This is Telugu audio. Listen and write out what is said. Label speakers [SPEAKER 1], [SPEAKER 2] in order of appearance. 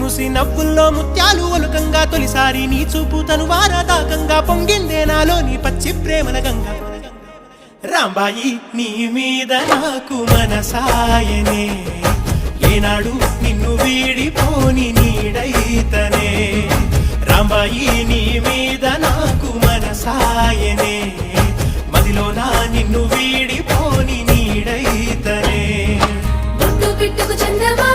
[SPEAKER 1] ముసి నవ్వుల్లో ముత్యాలు ఒలుకంగా తొలిసారి నీ చూపు తను వారదాకంగా పొంగిందే నాలోని పచ్చి ప్రేమల గంగా రాంబాయి నీ మీద నాకు మనసాయనే ఏనాడు నిన్ను వీడిపోని నీడైతనే రాంబాయి నీ మీద నాకు మనసాయనే మదిలోనా నిన్ను వీడిపోని నీడైతనే
[SPEAKER 2] పుట్టు పిట్టుకు చందమా